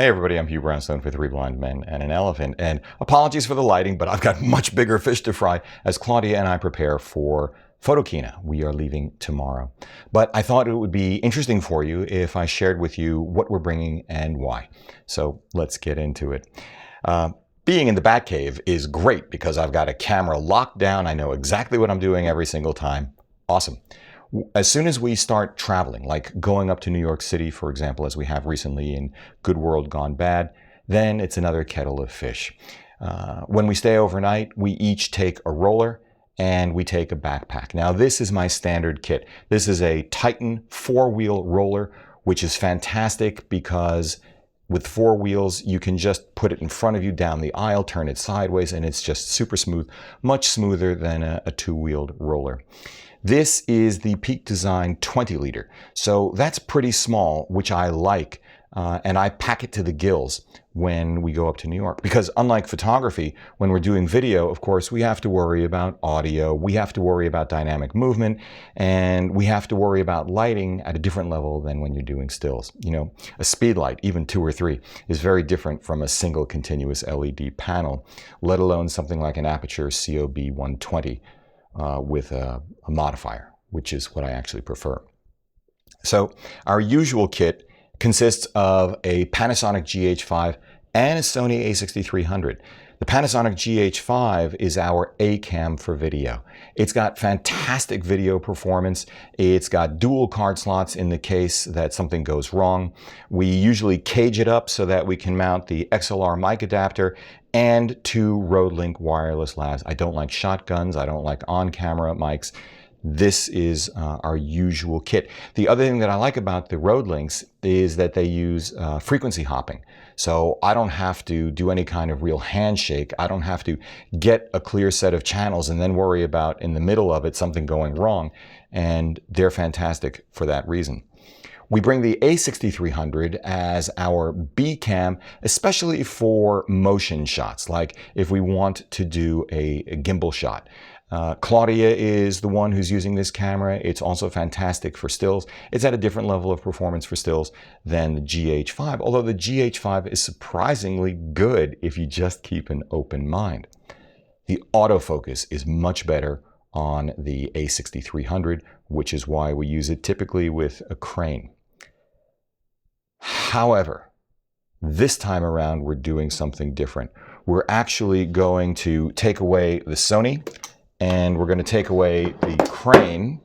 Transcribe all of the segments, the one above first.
Hey everybody, I'm Hugh Brownstone for 3 Blind Men and an Elephant, and apologies for the lighting, but I've got much bigger fish to fry as Claudia and I prepare for Photokina. We are leaving tomorrow. But I thought it would be interesting for you if I shared with you what we're bringing and why. So let's get into it. Being in the Batcave is great because I've got a camera locked down. I know exactly what I'm doing every single time. Awesome. As soon as we start traveling, like going up to New York City, for example, as we have recently in Good World Gone Bad, then it's another kettle of fish. When we stay overnight, we each take a roller and we take a backpack. Now, this is my standard kit. This is a Titan 4-wheel roller, which is fantastic because with 4 wheels, you can just put it in front of you down the aisle, turn it sideways, and it's just super smooth, much smoother than a 2-wheeled roller. This is the Peak Design 20 liter. So that's pretty small, which I like. And I pack it to the gills when we go up to New York. Because unlike photography, when we're doing video, of course, we have to worry about audio, we have to worry about dynamic movement, and we have to worry about lighting at a different level than when you're doing stills. You know, a speed light, even 2 or 3, is very different from a single continuous LED panel, let alone something like an Aputure COB 120. With a modifier, which is what I actually prefer. So our usual kit consists of a Panasonic GH5 and a Sony a6300. The Panasonic GH5 is our A-cam for video. It's got fantastic video performance. It's got dual card slots in the case that something goes wrong. We usually cage it up so that we can mount the XLR mic adapter and 2 Rode-Link wireless lavs. I don't like shotguns. I don't like on-camera mics. This is our usual kit. The other thing that I like about the Rode-Links is that they use frequency hopping. So I don't have to do any kind of real handshake. I don't have to get a clear set of channels and then worry about in the middle of it something going wrong. And they're fantastic for that reason. We bring the a6300 as our B-cam, especially for motion shots, like if we want to do a gimbal shot. Claudia is the one who's using this camera. It's also fantastic for stills. It's at a different level of performance for stills than the GH5, although the GH5 is surprisingly good if you just keep an open mind. The autofocus is much better on the a6300, which is why we use it typically with a crane. However, this time around we're doing something different. We're actually going to take away the Sony and we're going to take away the crane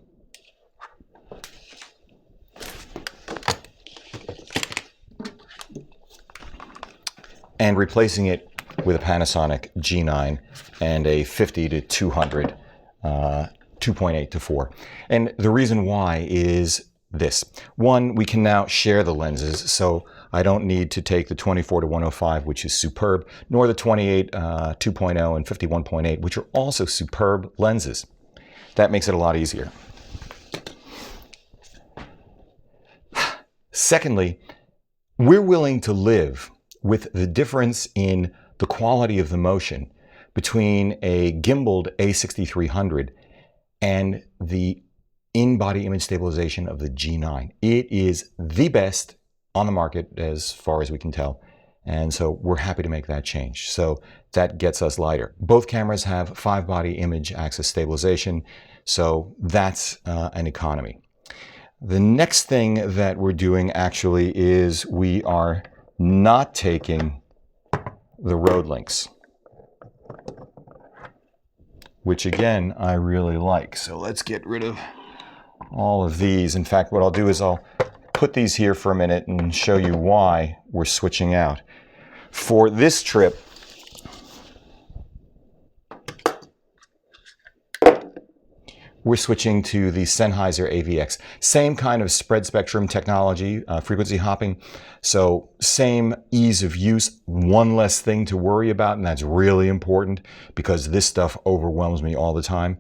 and replacing it with a Panasonic G9 and a 50 to 200 2.8 to 4. And the reason why is this. One, we can now share the lenses, so I don't need to take the 24 to 105, which is superb, nor the 28 2.0 and 51.8, which are also superb lenses. That makes it a lot easier. Secondly, we're willing to live with the difference in the quality of the motion between a gimbaled a6300 and the in-body image stabilization of the G9. It is the best on the market as far as we can tell. And so we're happy to make that change. So that gets us lighter. Both cameras have 5-body image axis stabilization. So that's an economy. The next thing that we're doing actually is we are not taking the Rode-Links, which again, I really like. So let's get rid of all of these. In fact, what I'll do is I'll put these here for a minute and show you why we're switching out. For this trip, we're switching to the Sennheiser AVX. Same kind of spread spectrum technology, frequency hopping. So same ease of use, one less thing to worry about, and that's really important because this stuff overwhelms me all the time.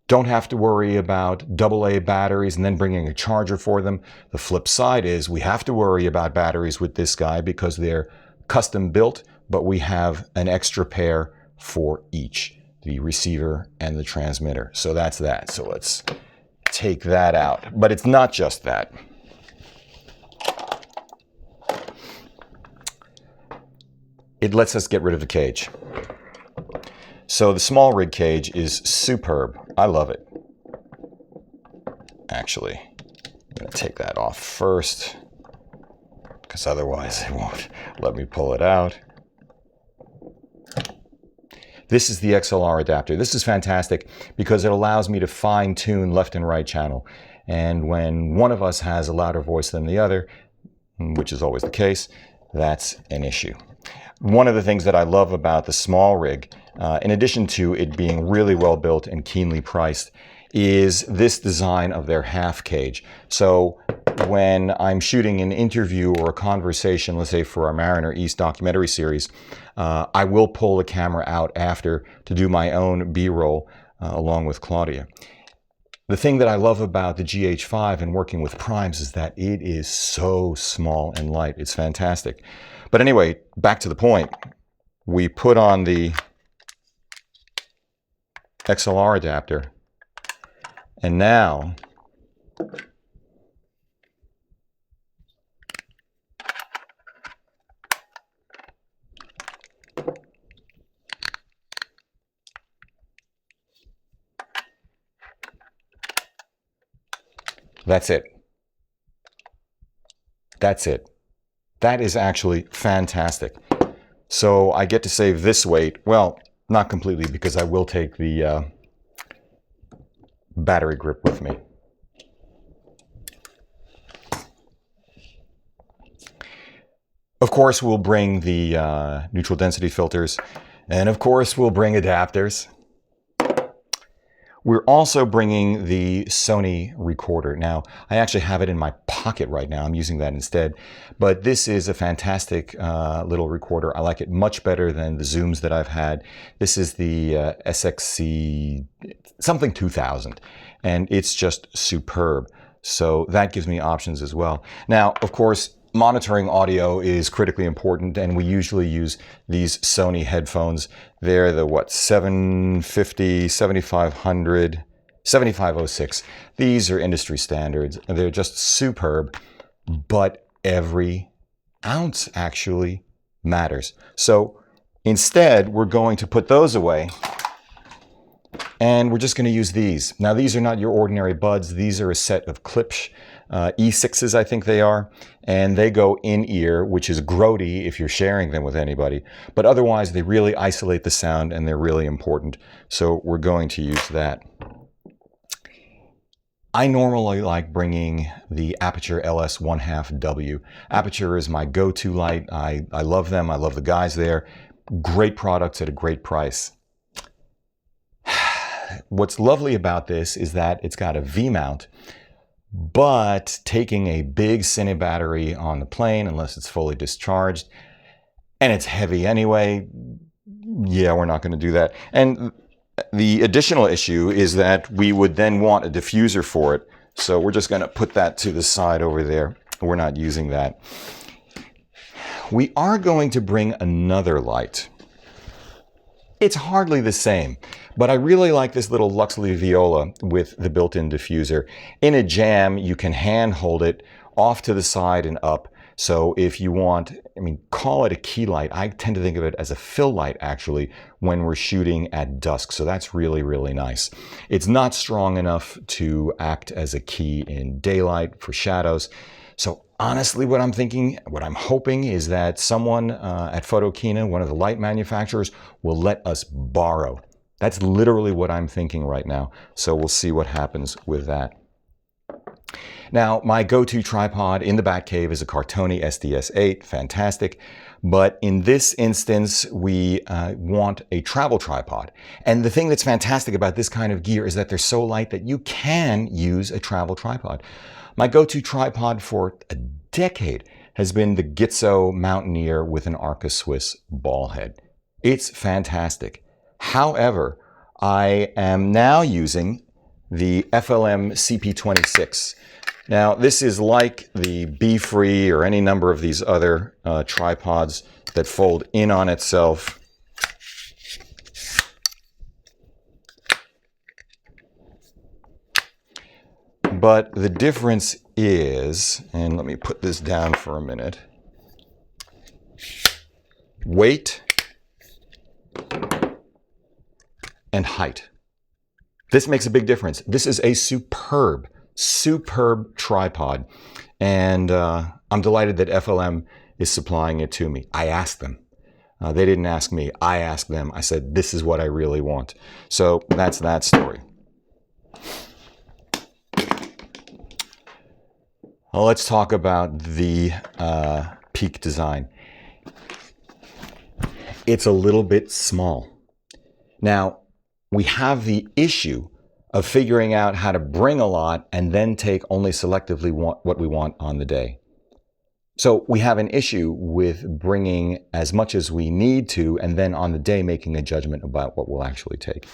Don't have to worry about AA batteries and then bringing a charger for them. The flip side is we have to worry about batteries with this guy because they're custom built, but we have an extra pair for each, the receiver and the transmitter. So that's that. So let's take that out. But it's not just that. it lets us get rid of the cage. So the small rig cage is superb. I love it. Actually, I'm going to take that off first, because otherwise it won't let me pull it out. This is the XLR adapter. This is fantastic because it allows me to fine-tune left and right channel. And when one of us has a louder voice than the other, which is always the case, that's an issue. One of the things that I love about the small rig, in addition to it being really well built and keenly priced, is this design of their half cage. So when I'm shooting an interview or a conversation, let's say for our Mariner East documentary series, I will pull the camera out after to do my own B-roll along with Claudia. The thing that I love about the GH5 and working with primes is that it is so small and light. It's fantastic. But anyway, back to the point. We put on the XLR adapter, and now that's it. That's it. That is actually fantastic. So I get to save this weight. Well, not completely, because I will take the battery grip with me. Of course, we'll bring the neutral density filters, and of course, we'll bring adapters. We're also bringing the Sony recorder. Now, I actually have it in my pocket right now. I'm using that instead. But this is a fantastic little recorder. I like it much better than the Zooms that I've had. This is the SXC something 2000, and it's just superb. So that gives me options as well. Now, of course, monitoring audio is critically important, and we usually use these Sony headphones. They're the, what, 750, 7500, 7506. These are industry standards. They're just superb, but every ounce actually matters. So instead, we're going to put those away, and we're just going to use these. Now, these are not your ordinary buds. These are a set of Glyph E6s, I think they are, and they go in ear, which is grody if you're sharing them with anybody, but otherwise they really isolate the sound and they're really important. So we're going to use that. I normally like bringing the Aputure LS 1/2W. Aputure is my go-to light. I love them. I love the guys there. Great products at a great price. What's lovely about this is that it's got a V-mount, but taking a big Cine battery on the plane, unless it's fully discharged, and it's heavy anyway, yeah, we're not going to do that. And the additional issue is that we would then want a diffuser for it, so we're just going to put that to the side over there. We're not using that. We are going to bring another light. It's hardly the same, but I really like this little Luxley Viola with the built-in diffuser. In a jam, you can hand hold it off to the side and up. So if you want, call it a key light. I tend to think of it as a fill light, actually, when we're shooting at dusk. So that's really, really nice. It's not strong enough to act as a key in daylight for shadows. So honestly, what I'm hoping is that someone at Photokina, one of the light manufacturers, will let us borrow. That's literally what I'm thinking right now. So we'll see what happens with that. Now, my go-to tripod in the Batcave is a Cartoni SDS8, fantastic. But in this instance, we want a travel tripod. And the thing that's fantastic about this kind of gear is that they're so light that you can use a travel tripod. My go-to tripod for a decade has been the Gitzo Mountaineer with an Arca Swiss ball head. It's fantastic. However, I am now using the FLM CP26. Now, this is like the B-Free or any number of these other tripods that fold in on itself. But the difference is, and let me put this down for a minute. weight and height. This makes a big difference. This is a superb tripod. And I'm delighted that FLM is supplying it to me. I asked them. They didn't ask me. I asked them. I said, this is what I really want. So that's that story. Well, let's talk about the Peak design. It's a little bit small. Now, we have the issue of figuring out how to bring a lot and then take only selectively what we want on the day. So we have an issue with bringing as much as we need to and then on the day making a judgment about what we'll actually take.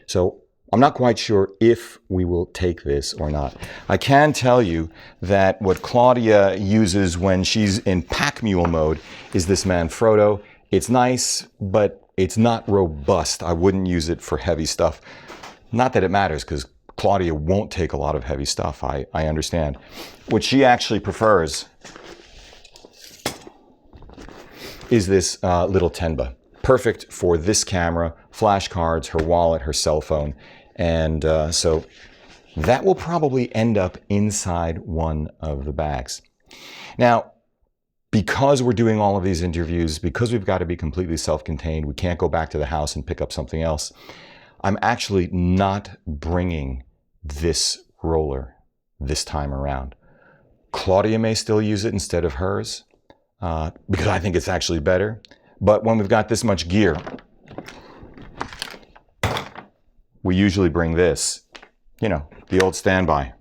So I'm not quite sure if we will take this or not. I can tell you that what Claudia uses when she's in pack mule mode is this Manfrotto. It's nice, but it's not robust. I wouldn't use it for heavy stuff. Not that it matters, because Claudia won't take a lot of heavy stuff. I understand. What she actually prefers is this little Tenba. Perfect for this camera, flash cards, her wallet, her cell phone. And so that will probably end up inside one of the bags. Now, because we're doing all of these interviews, because we've got to be completely self-contained, we can't go back to the house and pick up something else, I'm actually not bringing this roller this time around. Claudia may still use it instead of hers, because I think it's actually better. But when we've got this much gear, we usually bring this, you know, the old standby.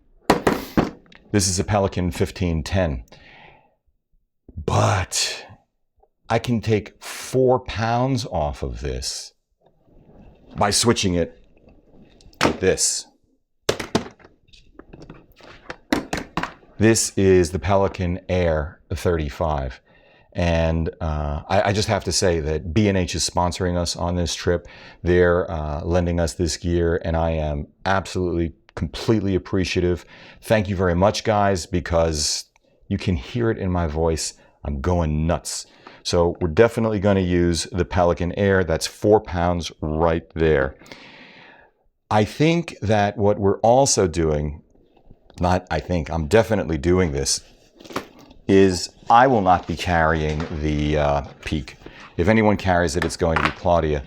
This is a Pelican 1510. But I can take 4 pounds off of this by switching it like this. This is the Pelican Air 35. And I just have to say that B&H is sponsoring us on this trip. They're lending us this gear, and I am absolutely, completely appreciative. Thank you very much, guys, because you can hear it in my voice. I'm going nuts. So we're definitely going to use the Pelican Air. That's 4 pounds right there. I think that what we're also doing, I'm definitely doing this, is I will not be carrying the Peak. If anyone carries it, it's going to be Claudia.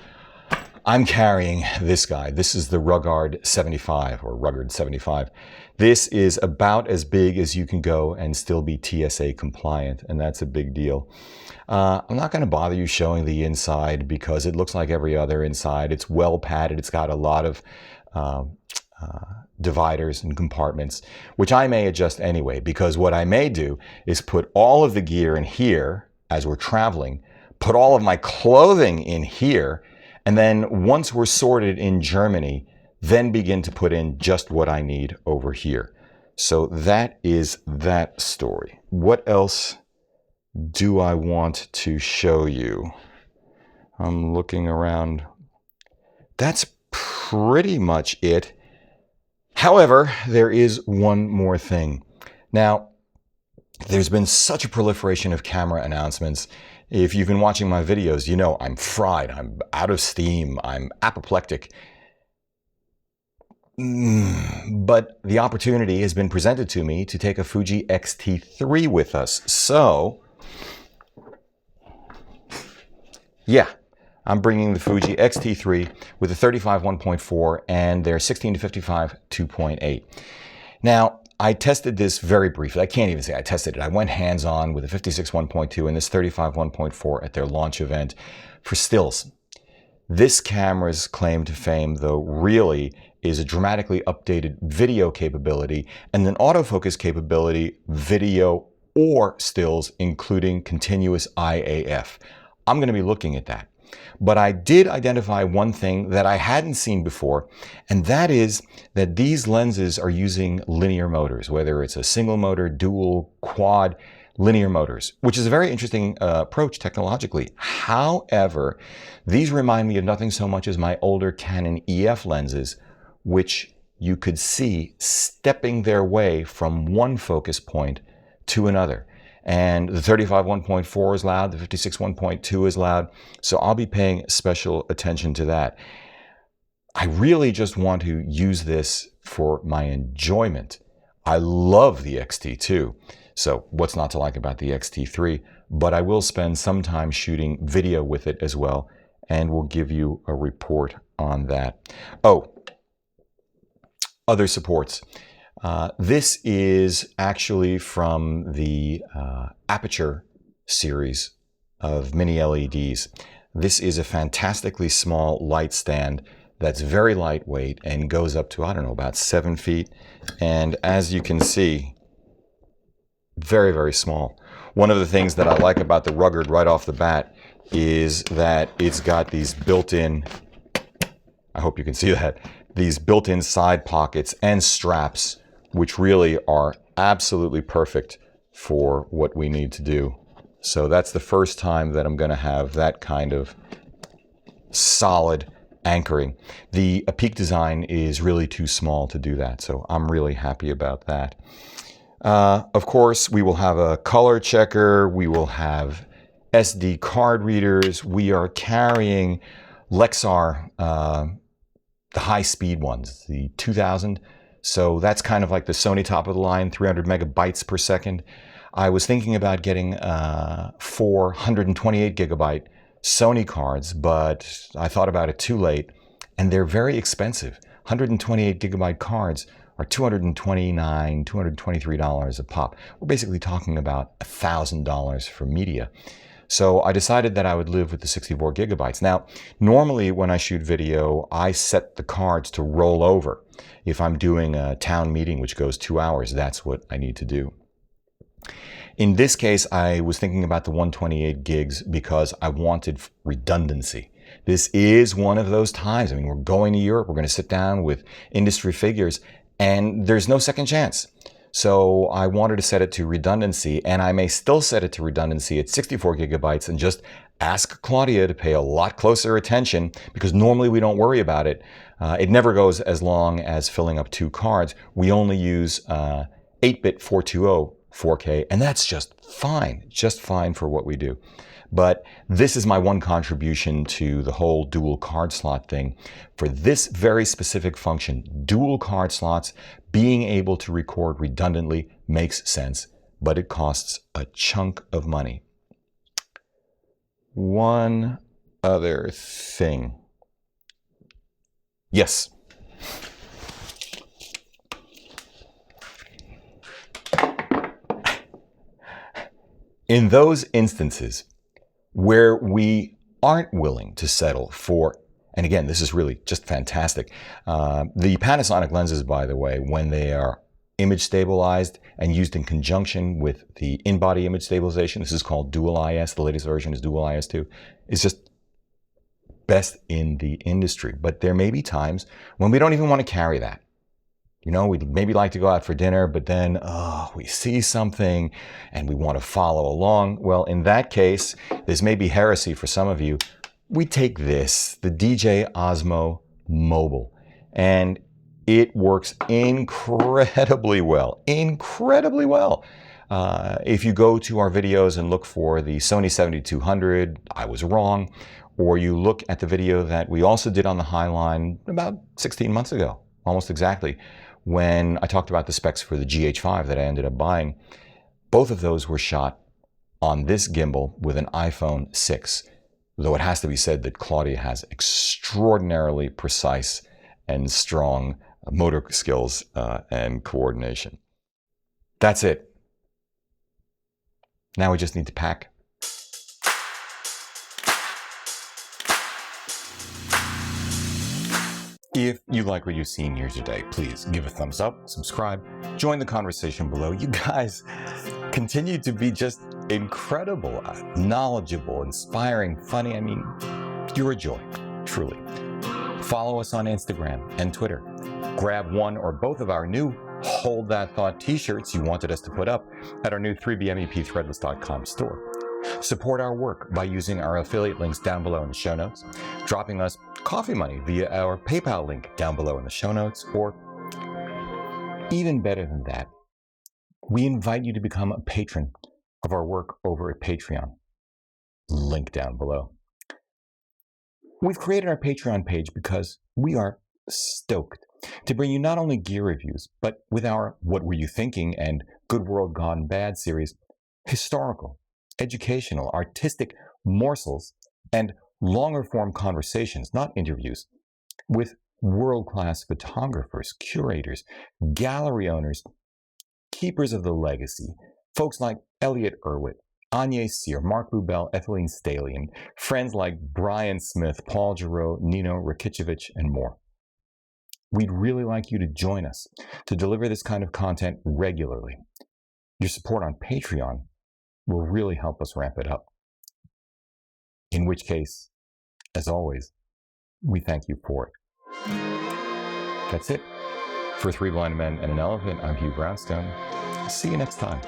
I'm carrying this guy. This is the Ruggard 75 or Ruggard 75. This is about as big as you can go and still be TSA compliant, and that's a big deal. I'm not going to bother you showing the inside because it looks like every other inside. It's well padded. It's got a lot of dividers and compartments, which I may adjust anyway, because what I may do is put all of the gear in here as we're traveling, put all of my clothing in here, and then once we're sorted in Germany, then begin to put in just what I need over here. So that is that story. What else do I want to show you? I'm looking around. That's pretty much it. However, there is one more thing. Now, there's been such a proliferation of camera announcements. If you've been watching my videos, you know I'm fried, I'm out of steam, I'm apoplectic. But the opportunity has been presented to me to take a Fuji XT3 with us. So, yeah, I'm bringing the Fuji XT3 with a 35 1.4 and their 16 to 55 2.8. Now, I tested this very briefly. I can't even say I tested it. I went hands-on with a 56 1.2 and this 35 1.4 at their launch event for stills. This camera's claim to fame, though, really is a dramatically updated video capability and an autofocus capability, video or stills, including continuous IAF. I'm going to be looking at that. But I did identify one thing that I hadn't seen before, and that is that these lenses are using linear motors, whether it's a single motor, dual, quad, linear motors, which is a very interesting approach technologically. However, these remind me of nothing so much as my older Canon EF lenses, which you could see stepping their way from one focus point to another. And the 35 1.4 is loud, the 56 1.2 is loud. So I'll be paying special attention to that. I really just want to use this for my enjoyment. I love the XT2. So what's not to like about the XT3? But I will spend some time shooting video with it as well, and we'll give you a report on that. Oh, other supports. This is actually from the Aputure series of mini LEDs. This is a fantastically small light stand that's very lightweight and goes up to, I don't know, about 7 feet. And as you can see, very, very small. One of the things that I like about the Rugged right off the bat is that it's got these built-in, I hope you can see that, these built-in side pockets and straps, which really are absolutely perfect for what we need to do. So that's the first time that I'm going to have that kind of solid anchoring. The Aputure design is really too small to do that, so I'm really happy about that. Of course, we will have a color checker, we will have SD card readers, we are carrying Lexar, the high-speed ones, the 2000. So that's kind of like the Sony top of the line, 300 megabytes per second. I was thinking about getting 428 gigabyte Sony cards, but I thought about it too late, and they're very expensive. 128 gigabyte cards are $229, $223 a pop. We're basically talking about $1,000 for media. So I decided that I would live with the 64 gigabytes. Now, normally when I shoot video, I set the cards to roll over. If I'm doing a town meeting, which goes 2 hours, that's what I need to do. In this case, I was thinking about the 128 gigs because I wanted redundancy. This is one of those times. I mean, we're going to Europe, we're going to sit down with industry figures, and there's no second chance. So I wanted to set it to redundancy, and I may still set it to redundancy at 64 gigabytes and just ask Claudia to pay a lot closer attention, because normally we don't worry about it. It never goes as long as filling up 2 cards. We only use 8-bit 420 4K, and that's just fine for what we do. But this is my one contribution to the whole dual card slot thing. For this very specific function, dual card slots, being able to record redundantly makes sense, but it costs a chunk of money. One other thing. Yes. In those instances where we aren't willing to settle for, and again, this is really just fantastic. The Panasonic lenses, by the way, when they are image stabilized and used in conjunction with the in-body image stabilization, this is called Dual IS, the latest version is Dual IS2, is just best in the industry. But there may be times when we don't even want to carry that. You know, we'd maybe like to go out for dinner, but then we see something and we want to follow along. Well, in that case, this may be heresy for some of you. We take this, the DJI Osmo Mobile, and it works incredibly well, incredibly well. If you go to our videos and look for the Sony 7200, I was wrong, or you look at the video that we also did on the Highline about 16 months ago, almost exactly, when I talked about the specs for the GH5 that I ended up buying. Both of those were shot on this gimbal with an iPhone 6, though it has to be said that Claudia has extraordinarily precise and strong motor skills and coordination. That's it. Now we just need to pack. If you like what you've seen here today, please give a thumbs up, subscribe, join the conversation below. You guys continue to be just incredible, knowledgeable, inspiring, funny. I mean, you're a joy, truly. Follow us on Instagram and Twitter. Grab one or both of our new Hold That Thought t-shirts you wanted us to put up at our new 3BMEPthreadless.com store. Support our work by using our affiliate links down below in the show notes, dropping us coffee money via our PayPal link down below in the show notes, or even better than that, we invite you to become a patron of our work over at Patreon. Link down below. We've created our Patreon page because we are stoked to bring you not only gear reviews, but with our What Were You Thinking and Good World Gone Bad series, historical, educational, artistic morsels, and longer form conversations, not interviews, with world-class photographers, curators, gallery owners, keepers of the legacy, folks like Elliot Irwitt, Anya Sear, Mark Lubell, Etheline Staley, and friends like Brian Smith, Paul Giroux, Nino Rakicevic, and more. We'd really like you to join us to deliver this kind of content regularly. Your support on Patreon will really help us ramp it up. In which case, as always, we thank you for it. That's it. For Three Blind Men and an Elephant, I'm Hugh Brownstone. See you next time.